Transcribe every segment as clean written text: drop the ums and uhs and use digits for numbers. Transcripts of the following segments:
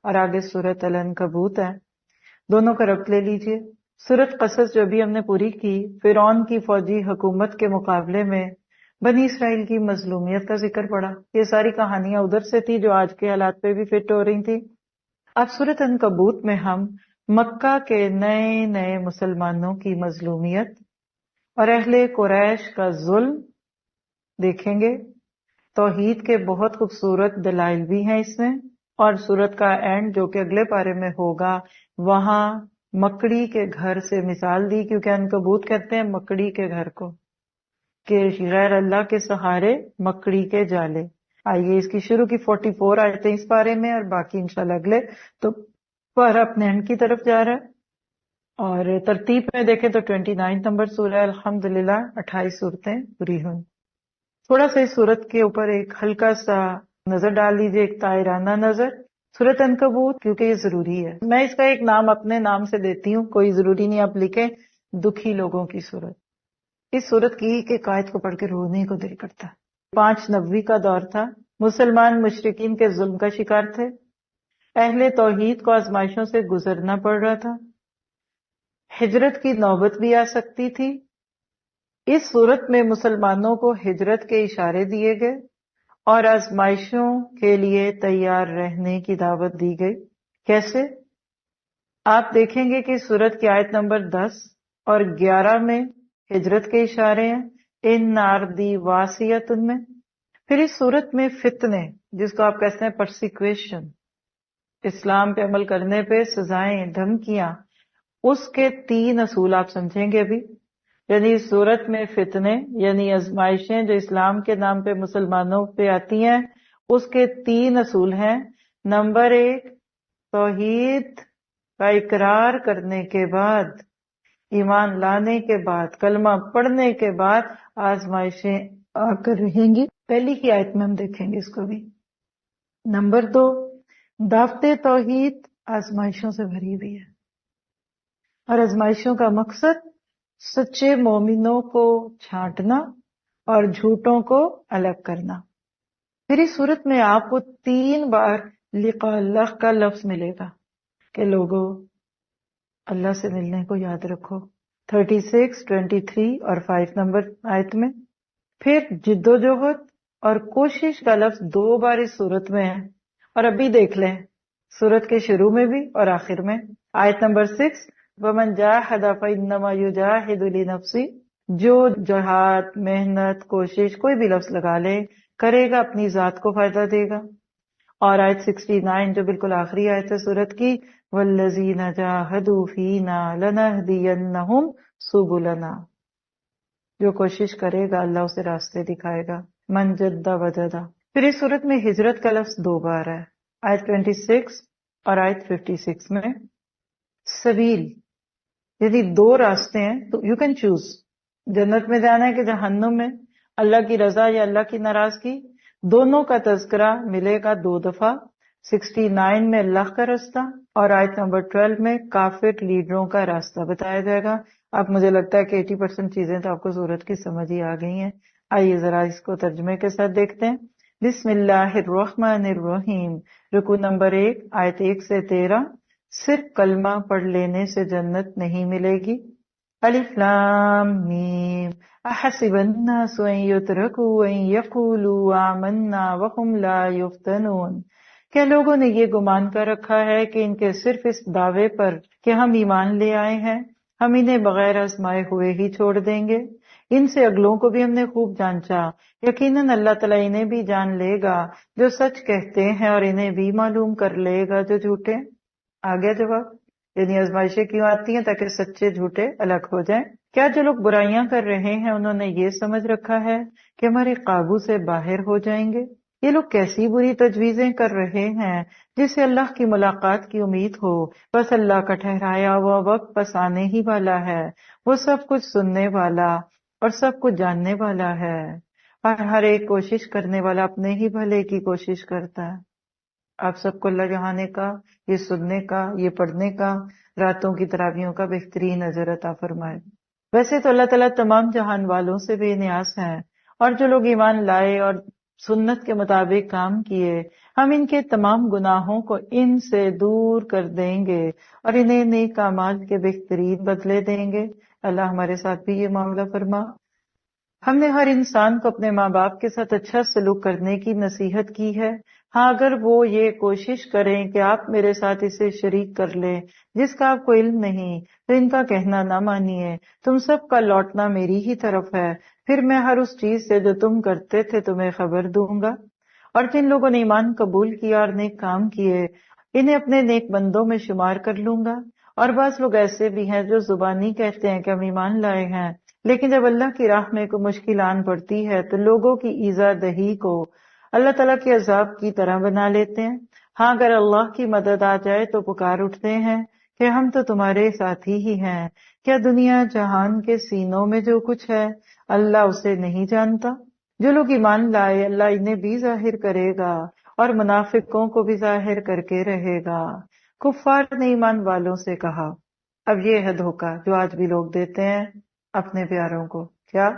اور آگے سورۃ العنکبوت ہے. دونوں کا ربط لے لیجئے. سورۃ قصص جو ابھی ہم نے پوری کی، فرعون کی فوجی حکومت کے مقابلے میں بنی اسرائیل کی مظلومیت کا ذکر پڑا. یہ ساری کہانیاں ادھر سے تھی جو آج کے حالات پہ بھی فٹ ہو رہی تھی. اب سورۃ عنکبوت میں ہم مکہ کے نئے نئے مسلمانوں کی مظلومیت اور اہل قریش کا ظلم دیکھیں گے. توحید کے بہت خوبصورت دلائل بھی ہیں اس میں، اور سورت کا اینڈ جو کہ اگلے پارے میں ہوگا وہاں مکڑی کے گھر سے مثال دی، کیونکہ عنکبوت کہتے ہیں مکڑی کے گھر کو، کہ غیر اللہ کے سہارے مکڑی کے جالے. آئیے اس کی شروع کی 44 آیتیں اس پارے میں، اور باقی انشاءاللہ اگلے. تو پارہ اپنے اینڈ کی طرف جا رہا ہے، اور ترتیب میں دیکھیں تو 29 نمبر سورہ الحمدللہ 28 صورتیں پوری ہوئیں. تھوڑا سا اس صورت کے اوپر ایک ہلکا سا نظر ڈال لیجیے، ایک طائرانہ نظر. سورۃ عنکبوت کیونکہ یہ ضروری ہے، میں اس کا ایک نام اپنے نام سے دیتی ہوں، کوئی ضروری نہیں آپ لکھیں، دکھی لوگوں کی صورت. اس صورت کی ایک ایک آیت کو پڑھ کے رونے کو دل کرتا ہے. 590 کا دور تھا، مسلمان مشرکین کے ظلم کا شکار تھے، اہل توحید کو آزمائشوں سے گزرنا پڑ رہا تھا، ہجرت کی نوبت بھی آ سکتی تھی. اس صورت میں مسلمانوں کو ہجرت کے اشارے دیے گئے اور آزمائشوں کے لیے تیار رہنے کی دعوت دی گئی. کیسے؟ آپ دیکھیں گے کہ سورت کی آیت نمبر 10 اور 11 میں ہجرت کے اشارے ہیں، ان ناردی واسیت میں. پھر اس صورت میں فتنے، جس کو آپ کہتے ہیں پرسیکویشن، اسلام پہ عمل کرنے پہ سزائیں، دھمکیاں، اس کے 3 اصول آپ سمجھیں گے ابھی. یعنی اس صورت میں فتنے یعنی آزمائشیں جو اسلام کے نام پہ مسلمانوں پہ آتی ہیں، اس کے 3 اصول ہیں. نمبر 1، توحید کا اقرار کرنے کے بعد، ایمان لانے کے بعد، کلمہ پڑھنے کے بعد آزمائشیں آ کر رہیں گی. پہلی کی آیت میں ہم دیکھیں گے اس کو بھی. نمبر 2، دعوت توحید آزمائشوں سے بھری ہوئی ہے، اور آزمائشوں کا مقصد سچے مومنوں کو چھانٹنا اور جھوٹوں کو الگ کرنا. پھر اس صورت میں آپ کو 3 بار لقاء اللہ کا لفظ ملے گا کہ لوگوں اللہ سے ملنے کو یاد رکھو، 36، 23 اور 5 نمبر آیت میں. پھر جد و جہد اور کوشش کا لفظ 2 بار اس صورت میں ہے، اور ابھی دیکھ لیں صورت کے شروع میں بھی اور آخر میں. آیت نمبر 6، وَمَنْ جَاهَدَ فَإِنَّمَا يُجَاهِدُ لِنَفْسِهِ، جو جہاد، محنت، کوشش، کوئی بھی لفظ لگا لے، کرے گا اپنی ذات کو فائدہ دے گا. اور آیت 69 جو بالکل آخری آیت ہے صورت کی، وَالَّذِينَ جَاهَدُوا فِينَا لَنَهْدِيَنَّهُمْ سُبُلَنَا، جو کوشش کرے گا اللہ اسے راستے دکھائے گا. من جد وجدہ. پھر اس صورت میں ہجرت کا لفظ 2 بار ہے، آیت 26 اور آیت 56 میں. سبیل یعنی 2 راستے ہیں، تو یو کین چوز، جنت میں جانا ہے کہ جہنم میں، اللہ کی رضا یا اللہ کی ناراضگی. دونوں کا تذکرہ ملے گا 2 دفعہ، 69 میں اللہ کا راستہ، اور آیت نمبر 12 میں کافر لیڈروں کا راستہ بتایا جائے گا. اب مجھے لگتا ہے کہ 80% چیزیں تو آپ کو صورت کی سمجھ ہی آ گئی ہیں. آئیے ذرا اس کو ترجمے کے ساتھ دیکھتے ہیں. بسم اللہ الرحمن الرحیم. رکوع نمبر 1، آیت 1 سے 13. صرف کلمہ پڑھ لینے سے جنت نہیں ملے گی. الف لام میم، احسب الناس ان یترکوا ان یقولوا آمنا وهم لا یفتنون. کیا لوگوں نے یہ گمان کر رکھا ہے کہ ان کے صرف اس دعوے پر کہ ہم ایمان لے آئے ہیں، ہم انہیں بغیر آزمائے ہوئے ہی چھوڑ دیں گے؟ ان سے اگلوں کو بھی ہم نے خوب جانچا، یقیناً اللہ تعالیٰ انہیں بھی جان لے گا جو سچ کہتے ہیں، اور انہیں بھی معلوم کر لے گا جو جھوٹے. آگیا جواب، یعنی آزمائشیں کیوں آتی ہیں؟ تاکہ سچے جھوٹے الگ ہو جائیں. کیا جو لوگ برائیاں کر رہے ہیں انہوں نے یہ سمجھ رکھا ہے کہ ہمارے قابو سے باہر ہو جائیں گے؟ یہ لوگ کیسی بری تجویزیں کر رہے ہیں جسے اللہ کی ملاقات کی امید ہو. بس اللہ کا ٹھہرایا ہوا وقت بس آنے ہی والا ہے، وہ سب کچھ سننے والا اور سب کچھ جاننے والا ہے، اور ہر ایک کوشش کرنے والا اپنے ہی بھلے کی کوشش کرتا ہے. آپ سب کو اللہ جہانے کا، یہ سننے کا، یہ پڑھنے کا، راتوں کی تراویحوں کا بہترین اجر عطا فرمائے. ویسے تو اللہ تعالیٰ تمام جہان والوں سے بے نیاز ہیں، اور جو لوگ ایمان لائے اور سنت کے مطابق کام کیے، ہم ان کے تمام گناہوں کو ان سے دور کر دیں گے اور انہیں نیک اعمال کے بہترین بدلے دیں گے۔ اللہ ہمارے ساتھ بھی یہ معاملہ فرما۔ ہم نے ہر انسان کو اپنے ماں باپ کے ساتھ اچھا سلوک کرنے کی نصیحت کی ہے۔ ہاں، اگر وہ یہ کوشش کریں کہ آپ میرے ساتھ اسے شریک کر لیں جس کا آپ کو علم نہیں، تو ان کا کہنا نہ مانیے، تم سب کا لوٹنا میری ہی طرف ہے، پھر میں ہر اس چیز سے جو تم کرتے تھے تمہیں خبر دوں گا۔ اور جن لوگوں نے ایمان قبول کیا اور نیک کام کیے، انہیں اپنے نیک بندوں میں شمار کر لوں گا۔ اور بعض لوگ ایسے بھی ہیں جو زبانی کہتے ہیں کہ ہم ایمان لائے ہیں، لیکن جب اللہ کی راہ میں کوئی مشکل آن پڑتی ہے تو لوگوں کی ایذا دہی کو اللہ تعالیٰ کے عذاب کی طرح بنا لیتے ہیں۔ ہاں، اگر اللہ کی مدد آ جائے تو پکار اٹھتے ہیں کہ ہم تو تمہارے ساتھی ہی ہیں۔ کیا دنیا جہان کے سینوں میں جو کچھ ہے اللہ اسے نہیں جانتا؟ جو لوگ ایمان لائے اللہ انہیں بھی ظاہر کرے گا اور منافقوں کو بھی ظاہر کر کے رہے گا۔ کفار نے ایمان والوں سے کہا، اب یہ ہے دھوکہ جو آج بھی لوگ دیتے ہیں اپنے پیاروں کو، کیا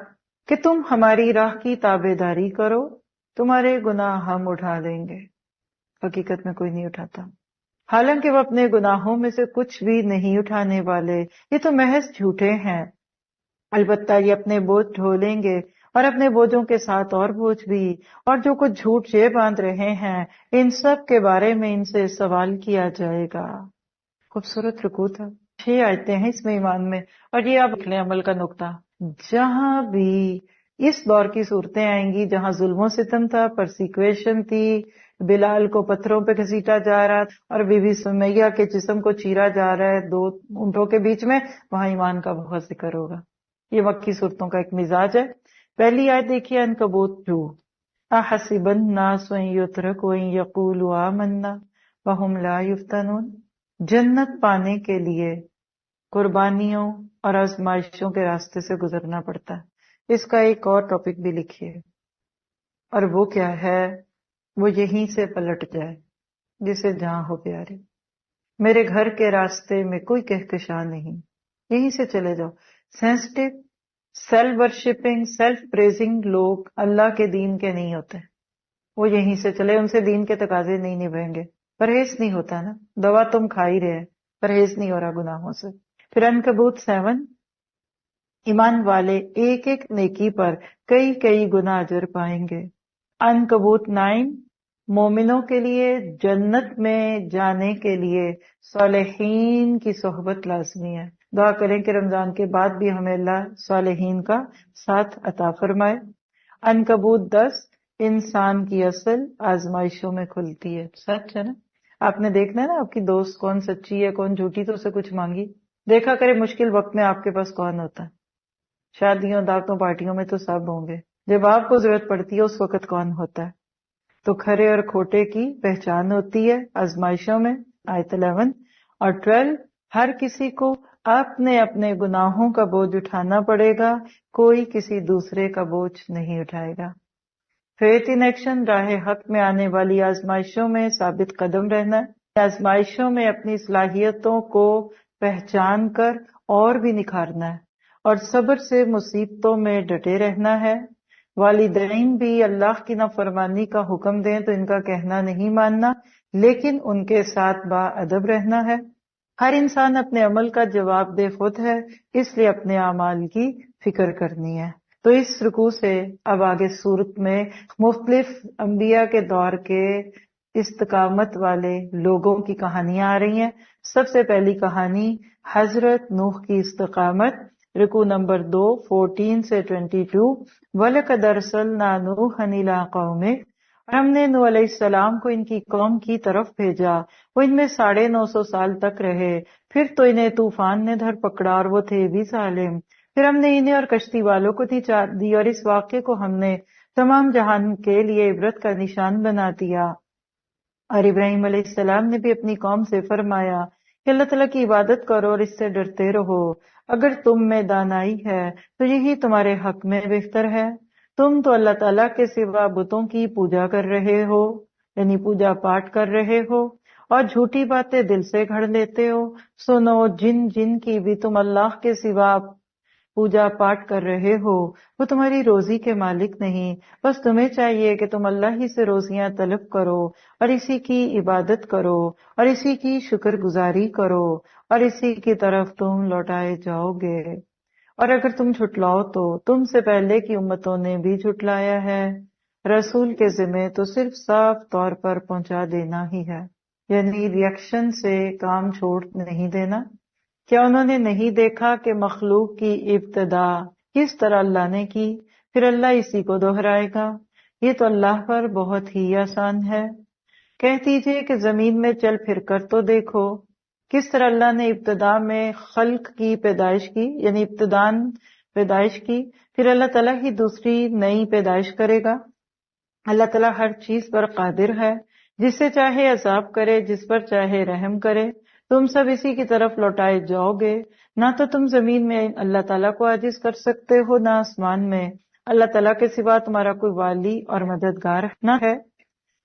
کہ تم ہماری راہ کی تابع داری کرو، تمہارے گناہ ہم اٹھا لیں گے۔ حقیقت میں کوئی نہیں اٹھاتا، حالانکہ وہ اپنے گناہوں میں سے کچھ بھی نہیں اٹھانے والے، یہ تو محض جھوٹے ہیں۔ البتہ یہ اپنے بوجھ ڈھولیں گے اور اپنے بوجھوں کے ساتھ اور بوجھ بھی، اور جو کچھ جھوٹ یہ باندھ رہے ہیں ان سب کے بارے میں ان سے سوال کیا جائے گا۔ خوبصورت رکوع تھا، 6 آیتیں ہیں اس میں ایمان میں، اور یہ آپ اپنے عمل کا نقطہ۔ جہاں بھی اس دور کی صورتیں آئیں گی جہاں ظلم و ستم تھا، پرسیکویشن تھی، بلال کو پتھروں پہ گھسیٹا جا رہا اور بی بی سمیہ کے جسم کو چیرا جا رہا ہے 2 اونٹوں کے بیچ میں، وہاں ایمان کا بہت ذکر ہوگا۔ یہ مکی صورتوں کا ایک مزاج ہے۔ پہلی آیت دیکھیے عنکبوت 2، احسب الناس ان یترکوا ان یقولوا آمنا وہم لا یفتنون۔ جنت پانے کے لیے قربانیوں اور آزمائشوں کے راستے سے گزرنا پڑتا ہے۔ اس کا ایک اور ٹاپک بھی لکھیے، اور وہ کیا ہے؟ وہ یہیں سے پلٹ جائے جسے جہاں ہو پیارے، میرے گھر کے راستے میں کوئی کہکشاں نہیں، یہیں سے چلے جاؤ۔ Sensitive, self worshipping, self praising لوگ اللہ کے دین کے نہیں ہوتے، وہ یہیں سے چلے، ان سے دین کے تقاضے نہیں نبھیں گے۔ پرہیز نہیں ہوتا نا، دوا تم کھا ہی رہے، پرہیز نہیں ہو رہا گناہوں سے۔ پھر عنکبوت 7، ایمان والے ایک ایک نیکی پر کئی کئی گنا اجر پائیں گے۔ عنکبوت 9، مومنوں کے لیے جنت میں جانے کے لیے صالحین کی صحبت لازمی ہے۔ دعا کریں کہ رمضان کے بعد بھی ہمیں اللہ صالحین کا ساتھ عطا فرمائے۔ عنکبوت 10، انسان کی اصل آزمائشوں میں کھلتی ہے۔ سچ ہے نا، آپ نے دیکھنا ہے نا آپ کی دوست کون سچی ہے کون جھوٹی، تو اسے کچھ مانگی، دیکھا کرے مشکل وقت میں آپ کے پاس کون ہوتا ہے۔ شادیوں دعوتوں پارٹیوں میں تو سب ہوں گے، جب آپ کو ضرورت پڑتی ہے اس وقت کون ہوتا ہے؟ تو کھرے اور کھوٹے کی پہچان ہوتی ہے آزمائشوں میں۔ آیت 11 اور 12، ہر کسی کو اپنے اپنے گناہوں کا بوجھ اٹھانا پڑے گا، کوئی کسی دوسرے کا بوجھ نہیں اٹھائے گا۔ فیتھ ان ایکشن، راہ حق میں آنے والی آزمائشوں میں ثابت قدم رہنا ہے، آزمائشوں میں اپنی صلاحیتوں کو پہچان کر اور بھی نکھارنا ہے، اور صبر سے مصیبتوں میں ڈٹے رہنا ہے۔ والدین بھی اللہ کی نافرمانی کا حکم دیں تو ان کا کہنا نہیں ماننا، لیکن ان کے ساتھ با ادب رہنا ہے۔ ہر انسان اپنے عمل کا جواب دہ خود ہے، اس لیے اپنے اعمال کی فکر کرنی ہے۔ تو اس رکوع سے اب آگے سورت میں مختلف انبیاء کے دور کے استقامت والے لوگوں کی کہانیاں آ رہی ہیں۔ سب سے پہلی کہانی حضرت نوح کی استقامت، رکوع نمبر 2، 14 سے 22۔ وَلَقَدْ أَرْسَلْنَا نُوحًا إِلَىٰ قَوْمِهِ، اور ہم نے نوح علیہ السلام کو ان کی قوم کی طرف بھیجا، وہ ان میں 950 سال تک رہے، پھر تو انہیں طوفان نے دھر پکڑا اور وہ تھے بھی ظالم، پھر ہم نے انہیں اور کشتی والوں کو دی، اور اس واقعے کو ہم نے تمام جہان کے لیے عبرت کا نشان بنا دیا۔ اور ابراہیم علیہ السلام نے بھی اپنی قوم سے فرمایا کہ اللہ تعالیٰ کی عبادت کرو اور اس سے ڈرتے رہو، اگر تم میں دانائی ہے تو یہی تمہارے حق میں بہتر ہے، تم تو اللہ تعالیٰ کے سوا بتوں کی پوجا کر رہے ہو، یعنی پوجا پاٹ کر رہے ہو، اور جھوٹی باتیں دل سے گھڑ لیتے ہو۔ سنو، جن کی بھی تم اللہ کے سوا پوجا پاٹ کر رہے ہو وہ تمہاری روزی کے مالک نہیں، بس تمہیں چاہیے کہ تم اللہ ہی سے روزیاں طلب کرو اور اسی کی عبادت کرو اور اسی کی شکر گزاری کرو اور اسی کی طرف تم لوٹائے جاؤ گے۔ اور اگر تم جھٹلاؤ تو تم سے پہلے کی امتوں نے بھی جھٹلایا ہے، رسول کے ذمہ تو صرف صاف طور پر پہنچا دینا ہی ہے، یعنی ریئیکشن سے کام چھوڑ نہیں دینا۔ کیا انہوں نے نہیں دیکھا کہ مخلوق کی ابتدا کس طرح اللہ نے کی، پھر اللہ اسی کو دہرائے گا؟ یہ تو اللہ پر بہت ہی آسان ہے۔ کہہ دیجئے کہ زمین میں چل پھر کر تو دیکھو کس طرح اللہ نے ابتدا میں خلق کی پیدائش کی، یعنی ابتدان پیدائش کی، پھر اللہ تعالیٰ ہی دوسری نئی پیدائش کرے گا۔ اللہ تعالیٰ ہر چیز پر قادر ہے، جس سے چاہے عذاب کرے، جس پر چاہے رحم کرے۔ تم سب اسی کی طرف لوٹائے جاؤ گے۔ نہ تو تم زمین میں اللہ تعالیٰ کو عاجز کر سکتے ہو، نہ آسمان میں۔ اللہ تعالیٰ کے سوا تمہارا کوئی والی اور مددگار نہ ہے۔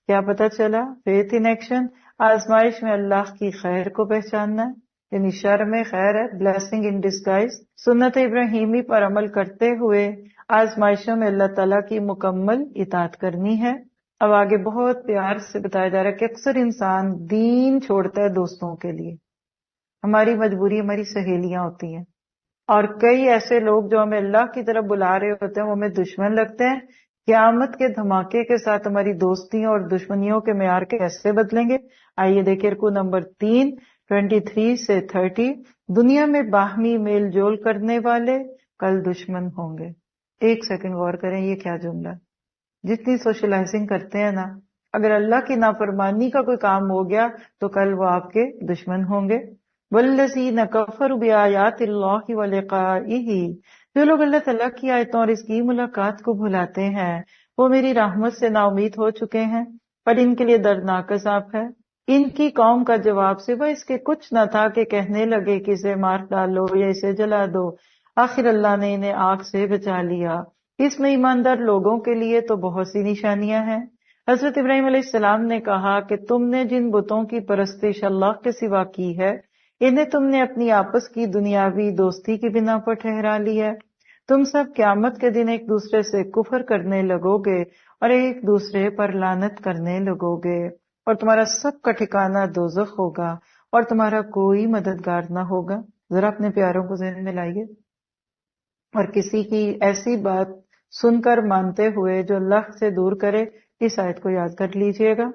کیا پتہ چلا؟ فیتھ ان ایکشن، آزمائش میں اللہ کی خیر کو پہچاننا ہے، یعنی شر میں خیر ہے، بلیسنگ ان ڈسگائز۔ سنت ابراہیمی پر عمل کرتے ہوئے آزمائشوں میں اللہ تعالیٰ کی مکمل اطاعت کرنی ہے۔ اب آگے بہت پیار سے بتایا جا رہا ہے کہ اکثر انسان دین چھوڑتا ہے دوستوں کے لیے۔ ہماری مجبوری ہماری سہیلیاں ہوتی ہیں، اور کئی ایسے لوگ جو ہمیں اللہ کی طرف بلا رہے ہوتے ہیں وہ ہمیں دشمن لگتے ہیں۔ قیامت کے دھماکے کے ساتھ ہماری دوستیوں اور دشمنیوں کے معیار کیسے بدلیں گے؟ آئیے دیکھیں رکوع نمبر 3 23 سے 30۔ دنیا میں باہمی میل جول کرنے والے کل دشمن ہوں گے۔ ایک سیکنڈ غور کریں، یہ کیا جملہ ہے؟ جتنی سوشلائزنگ کرتے ہیں نا، اگر اللہ کی نافرمانی کا کوئی کام ہو گیا تو کل وہ آپ کے دشمن ہوں گے۔ وَالَّذِينَ كَفَرُوا بِآيَاتِ اللَّهِ وَلِقَائِهِ، جو لوگ اللہ تعالیٰ کی آیتوں اور اس کی ملاقات کو بھلاتے ہیں وہ میری رحمت سے نا امید ہو چکے ہیں، پر ان کے لیے دردناک عذاب ہے۔ ان کی قوم کا جواب سوا اس کے کچھ نہ تھا کہ کہنے لگے کہ اسے مار ڈالو یا اسے جلا دو، آخر اللہ نے انہیں آگ سے بچا لیا۔ اس میں ایماندار لوگوں کے لیے تو بہت سی نشانیاں ہیں۔ حضرت ابراہیم علیہ السلام نے کہا کہ تم نے جن بتوں کی پرستش اللہ کے سوا کی ہے انہیں تم نے اپنی آپس کی دنیاوی دوستی کی بنا پر ٹھہرا لی ہے۔ تم سب قیامت کے دن ایک دوسرے سے کفر کرنے لگو گے اور ایک دوسرے پر لعنت کرنے لگو گے، اور تمہارا سب کا ٹھکانہ دوزخ ہوگا اور تمہارا کوئی مددگار نہ ہوگا۔ ذرا اپنے پیاروں کو ذہن میں لائیے، اور کسی کی ایسی بات سن کر مانتے ہوئے جو اللہ سے دور کرے، اس آیت کو یاد کر لیجئے گا۔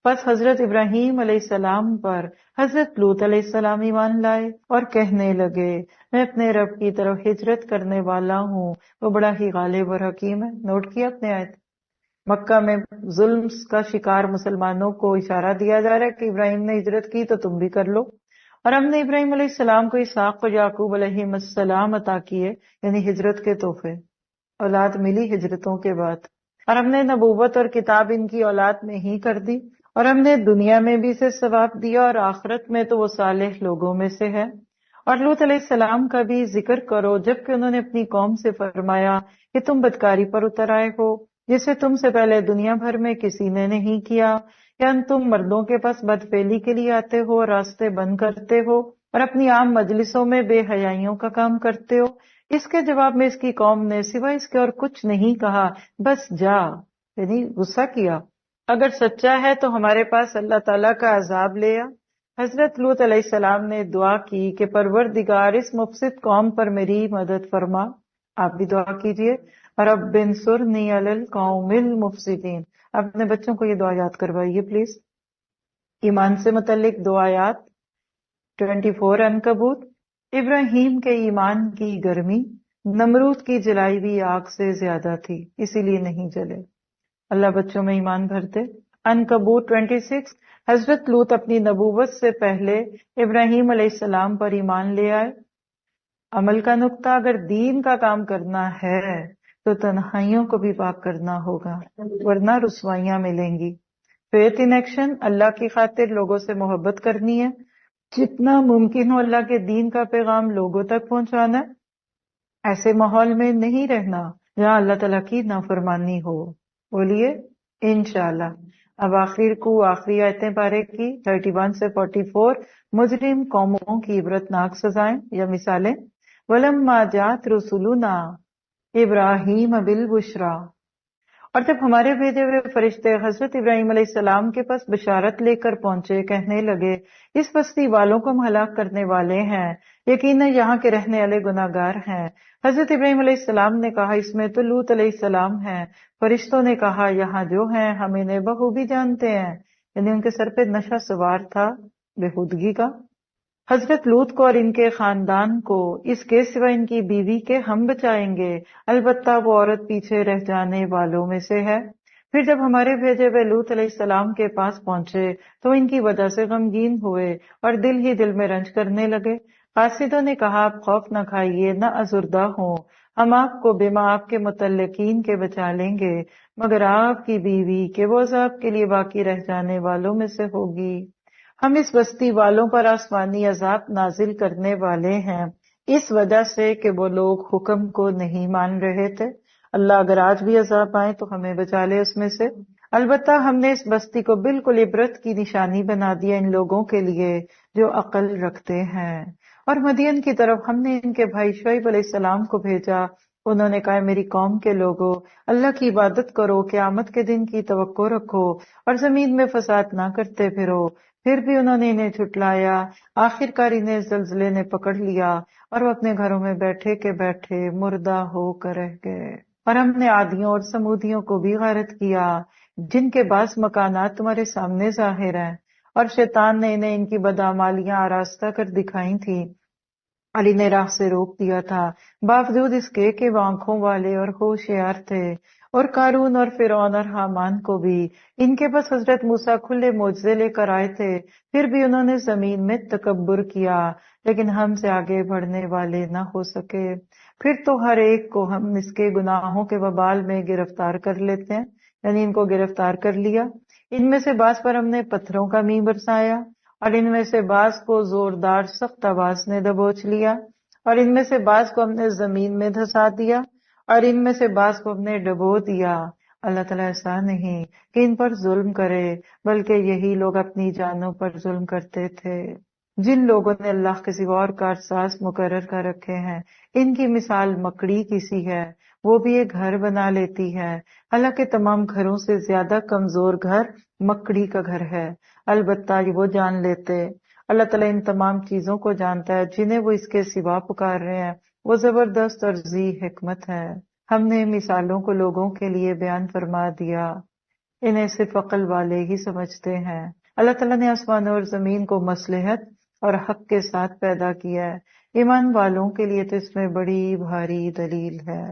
پس حضرت ابراہیم علیہ السلام پر حضرت لوط علیہ السلام ایمان لائے اور کہنے لگے میں اپنے رب کی طرف ہجرت کرنے والا ہوں، وہ بڑا ہی غالب اور حکیم ہے۔ نوٹ کیا اپنے آیت؟ مکہ میں ظلم کا شکار مسلمانوں کو اشارہ دیا جا رہا ہے کہ ابراہیم نے ہجرت کی تو تم بھی کر لو، اور ہم نے ابراہیم علیہ السلام کو اسحاق اور یعقوب علیہ السلام عطا کیے، یعنی ہجرت کے تحفے، اولاد ملی ہجرتوں کے بعد، اور ہم نے نبوت اور کتاب ان کی اولاد میں ہی کر دی، اور ہم نے دنیا میں بھی اسے ثواب دیا اور آخرت میں تو وہ صالح لوگوں میں سے ہے۔ اور لوط علیہ السلام کا بھی ذکر کرو جبکہ انہوں نے اپنی قوم سے فرمایا کہ تم بدکاری پر اتر آئے ہو جسے تم سے پہلے دنیا بھر میں کسی نے نہیں کیا، یا تم مردوں کے پاس بدفعلی کے لیے آتے ہو، راستے بند کرتے ہو اور اپنی عام مجلسوں میں بے حیائیوں کا کام کرتے ہو۔ اس کے جواب میں اس کی قوم نے سوائے اس کے اور کچھ نہیں کہا، بس جا، یعنی غصہ کیا، اگر سچا ہے تو ہمارے پاس اللہ تعالیٰ کا عذاب لے آ۔ حضرت لوط علیہ السلام نے دعا کی کہ پروردگار اس مفسد قوم پر میری مدد فرما۔ آپ بھی دعا کیجئے، رب انصرنی علی القوم المفسدین۔ اپنے بچوں کو یہ دعا یاد کروائیے پلیز۔ ایمان سے متعلق دو آیات 24 عنکبوت۔ ابراہیم کے ایمان کی گرمی نمرود کی جلائی ہوئی آگ سے زیادہ تھی، اسی لیے نہیں جلے۔ اللہ بچوں میں ایمان بھرتے۔ عنکبوت 26۔ حضرت لوط اپنی نبوت سے پہلے ابراہیم علیہ السلام پر ایمان لے آئے۔ عمل کا نقطہ، اگر دین کا کام کرنا ہے تو تنہائیوں کو بھی پاک کرنا ہوگا ورنہ رسوائیاں ملیں گی۔ فیتھ ان ایکشن، اللہ کی خاطر لوگوں سے محبت کرنی ہے، جتنا ممکن ہو اللہ کے دین کا پیغام لوگوں تک پہنچانا ہے، ایسے ماحول میں نہیں رہنا جہاں اللہ تعالیٰ کی نافرمانی ہو۔ بولیے انشاءاللہ۔ اب آخری آیتیں پارے کی 31 سے 44۔ مجرم قوموں کی عبرتناک سزائیں یا مثالیں۔ وَلَمَّا جَاءَتْ رُسُلُنَا ابراہیم بالبشرا، اور جب ہمارے بھیجے ہوئے فرشتے حضرت ابراہیم علیہ السلام کے پاس بشارت لے کر پہنچے، کہنے لگے اس بستی والوں کو ہم ہلاک کرنے والے ہیں، یقیناً یہاں کے رہنے والے گناہگار ہیں۔ حضرت ابراہیم علیہ السلام نے کہا اس میں تو لوط علیہ السلام ہیں۔ فرشتوں نے کہا یہاں جو ہیں ہم انہیں بخوبی جانتے ہیں، یعنی ان کے سر پہ نشہ سوار تھا بےہودگی کا۔ حضرت لوط کو اور ان کے خاندان کو اس کے سوا ان کی بیوی کے ہم بچائیں گے، البتہ وہ عورت پیچھے رہ جانے والوں میں سے ہے۔ پھر جب ہمارے بھیجے ہوئے لوط علیہ السلام کے پاس پہنچے تو ان کی وجہ سے غمگین ہوئے اور دل ہی دل میں رنج کرنے لگے۔ قاصدوں نے کہا آپ خوف نہ کھائیے، نہ ازردہ ہوں، ہم آپ کو بما آپ کے متعلقین کے بچا لیں گے، مگر آپ کی بیوی کہ وہ عذاب کے لیے باقی رہ جانے والوں میں سے ہوگی۔ ہم اس بستی والوں پر آسمانی عذاب نازل کرنے والے ہیں اس وجہ سے کہ وہ لوگ حکم کو نہیں مان رہے تھے۔ اللہ اگر آج بھی عذاب آئے تو ہمیں بچا لے اس میں سے۔ البتہ ہم نے اس بستی کو بالکل عبرت کی نشانی بنا دیا ان لوگوں کے لیے جو عقل رکھتے ہیں۔ اور مدین کی طرف ہم نے ان کے بھائی شعیب علیہ السلام کو بھیجا، انہوں نے کہا میری قوم کے لوگوں اللہ کی عبادت کرو، قیامت کے دن کی توقع رکھو اور زمین میں فساد نہ کرتے پھرو۔ پھر بھی انہوں نے انہیں جھٹلایا، آخر کار انہیں زلزلے نے پکڑ لیا اور وہ اپنے گھروں میں بیٹھے کے بیٹھے مردہ ہو کر رہ گئے۔ اور ہم نے عادیوں اور سمودیوں کو بھی غارت کیا جن کے بعض مکانات تمہارے سامنے ظاہر ہیں، اور شیطان نے انہیں ان کی بدعمالیاں آراستہ کر دکھائی تھیں اور انہیں راہ سے روک دیا تھا، باوجود اس کے کہ وہ آنکھوں والے اور ہوشیار تھے۔ اور قارون اور فرعون اور حامان کو بھی ان کے پاس حضرت موسیٰ کھلے معجزے لے کر آئے تھے، پھر بھی انہوں نے زمین میں تکبر کیا، لیکن ہم سے آگے بڑھنے والے نہ ہو سکے۔ پھر تو ہر ایک کو ہم اس کے گناہوں کے وبال میں گرفتار کر لیتے ہیں، یعنی ان کو گرفتار کر لیا۔ ان میں سے بعض پر ہم نے پتھروں کا مینہ برسایا اور ان میں سے بعض کو زوردار سخت آواز نے دبوچ لیا، اور ان میں سے بعض کو ہم نے زمین میں دھسا دیا اور ان میں سے بعض کو ہم نے ڈبو دیا۔ اللہ تعالیٰ ایسا نہیں کہ ان پر ظلم کرے، بلکہ یہی لوگ اپنی جانوں پر ظلم کرتے تھے۔ جن لوگوں نے اللہ کے سوا اور کارساز مقرر کر رکھے ہیں ان کی مثال مکڑی کی سی ہے، وہ بھی ایک گھر بنا لیتی ہے، حالانکہ تمام گھروں سے زیادہ کمزور گھر مکڑی کا گھر ہے۔ البتہ وہ جان لیتے اللہ تعالیٰ ان تمام چیزوں کو جانتا ہے جنہیں وہ اس کے سوا پکار رہے ہیں، وہ زبردست اور ذی حکمت ہے۔ ہم نے مثالوں کو لوگوں کے لیے بیان فرما دیا، انہیں صرف عقل والے ہی سمجھتے ہیں۔ اللہ تعالیٰ نے آسمان اور زمین کو مصلحت اور حق کے ساتھ پیدا کیا ہے، ایمان والوں کے لیے تو اس میں بڑی بھاری دلیل ہے۔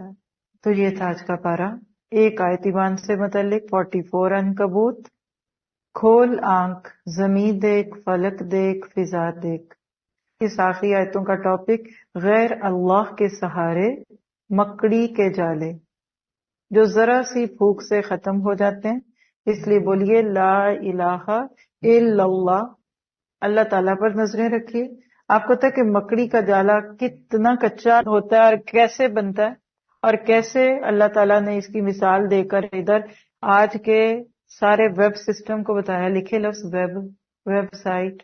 تو یہ تھا آج کا پارہ، ایک آیت ایمان سے متعلق 44 عنکبوت۔ کھول آنکھ، زمین دیکھ، فلک دیکھ، فضا دیکھ۔ اس آخری آیتوں کا ٹاپک غیر اللہ کے سہارے، مکڑی کے جالے جو ذرا سی پھونک سے ختم ہو جاتے ہیں، اس لیے بولیے لا الہ الا اللہ، اللہ تعالیٰ پر نظریں رکھیے۔ آپ کو پتہ ہے کہ مکڑی کا جالا کتنا کچا ہوتا ہے اور کیسے بنتا ہے، اور کیسے اللہ تعالیٰ نے اس کی مثال دے کر ادھر آج کے سارے ویب سسٹم کو بتایا۔ لکھے لفظ ویب سائٹ،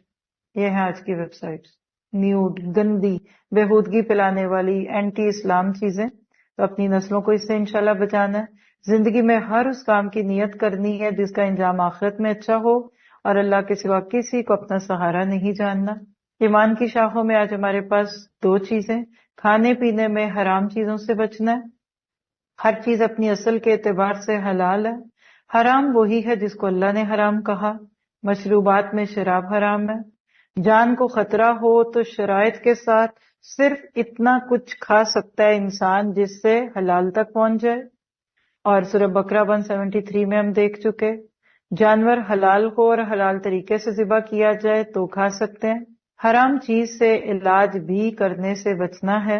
یہ ہے آج کی ویب سائٹ، نیوڈ، گندی، بےہودگی پلانے والی، اینٹی اسلام چیزیں۔ تو اپنی نسلوں کو اس سے انشاءاللہ بچانا ہے۔ زندگی میں ہر اس کام کی نیت کرنی ہے جس کا انجام آخرت میں اچھا ہو، اور اللہ کے سوا کسی کو اپنا سہارا نہیں جاننا۔ ایمان کی شاخوں میں آج ہمارے پاس 2 چیزیں، کھانے پینے میں حرام چیزوں سے بچنا ہے، ہر چیز اپنی اصل کے اعتبار سے حلال ہے، حرام وہی ہے جس کو اللہ نے حرام کہا۔ مشروبات میں شراب حرام ہے، جان کو خطرہ ہو تو شرائط کے ساتھ صرف اتنا کچھ کھا سکتا ہے انسان جس سے حلال تک پہنچ جائے، اور سورہ بقرہ 173 میں ہم دیکھ چکے، جانور حلال ہو اور حلال طریقے سے ذبح کیا جائے تو کھا سکتے ہیں۔ حرام چیز سے علاج بھی کرنے سے بچنا ہے،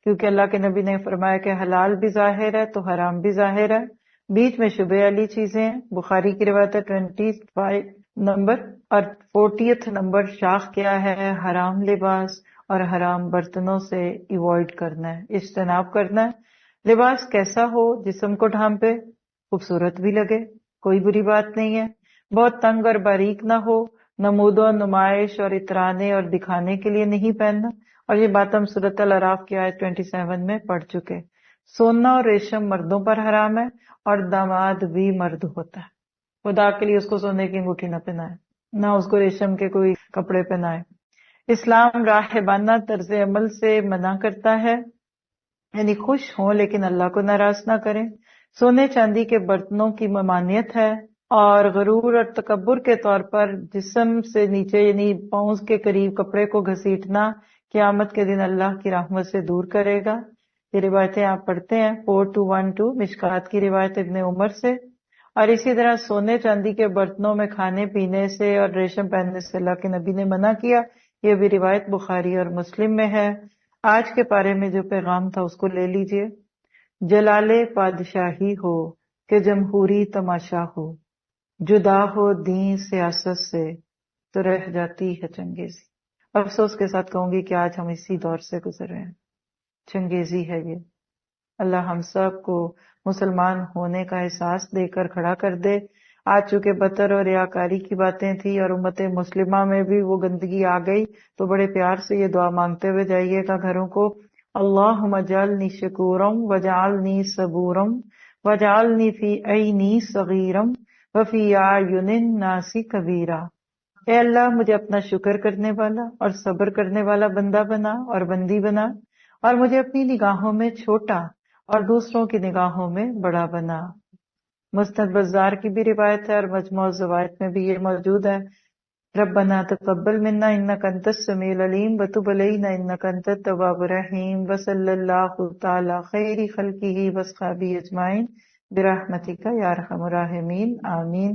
کیونکہ اللہ کے نبی نے فرمایا کہ حلال بھی ظاہر ہے تو حرام بھی ظاہر ہے، بیچ میں شبہ والی چیزیں ہیں۔ بخاری کی روایت ہے 25 نمبر اور 40 نمبر شاخ کیا ہے؟ حرام لباس اور حرام برتنوں سے ایوائڈ کرنا ہے، اجتناب کرنا ہے۔ لباس کیسا ہو؟ جسم کو ڈھانپے، خوبصورت بھی لگے، کوئی بری بات نہیں ہے، بہت تنگ اور باریک نہ ہو، نمود و نمائش اور اترانے اور دکھانے کے لیے نہیں پہننا، اور یہ بات ہم سورۃ الاعراف کی آیت 27 میں پڑھ چکے. سونا اور ریشم مردوں پر حرام ہے اور داماد بھی مرد ہوتا ہے. خدا کے لیے اس کو سونے کی انگوٹھی نہ پہنائے، نہ اس کو ریشم کے کوئی کپڑے پہنائے. اسلام راہبانہ طرز عمل سے منع کرتا ہے، یعنی خوش ہوں لیکن اللہ کو ناراض نہ کریں. سونے چاندی کے برتنوں کی ممانعت ہے، اور غرور اور تکبر کے طور پر جسم سے نیچے یعنی پاؤں کے قریب کپڑے کو گھسیٹنا قیامت کے دن اللہ کی رحمت سے دور کرے گا. یہ روایتیں آپ پڑھتے ہیں 4212 مشکات کی روایت ابن عمر سے. اور اسی طرح سونے چاندی کے برتنوں میں کھانے پینے سے اور ریشم پہننے سے اللہ کے نبی نے منع کیا. یہ بھی روایت بخاری اور مسلم میں ہے. آج کے پارے میں جو پیغام تھا اس کو لے لیجئے. جلال پادشاہی ہو کہ جمہوری تماشا ہو، جدا ہو دین سیاست سے تو رہ جاتی ہے چنگیزی. افسوس کے ساتھ کہوں گی کہ آج ہم اسی دور سے گزر رہے ہیں. چنگیزی ہے یہ. اللہ ہم سب کو مسلمان ہونے کا احساس دے کر کھڑا کر دے. آج چونکہ بطر اور ریاکاری کی باتیں تھی اور امت مسلمہ میں بھی وہ گندگی آ گئی، تو بڑے پیار سے یہ دعا مانگتے ہوئے جائیے گا گھروں کو. اللہم اجعلنی شکورم وجعلنی صبورم وجعلنی فی عینی صغیرم وفی اعین الناس کبیرا. اے اللہ مجھے اپنا شکر کرنے والا اور صبر کرنے والا بندہ بنا اور بندی بنا، اور مجھے اپنی نگاہوں میں چھوٹا اور دوسروں کی نگاہوں میں بڑا بنا. مسند بزار کی بھی روایت ہے اور مجموع الزوائد میں بھی یہ موجود ہے. ربنا تقبل منا انک انت السمیع العلیم وتب علینا انک انت التواب الرحیم وصلی اللہ تعالی خیر خلقہ واصحابہ اجمعین برحمتک یا ارحم الراحمین آمین.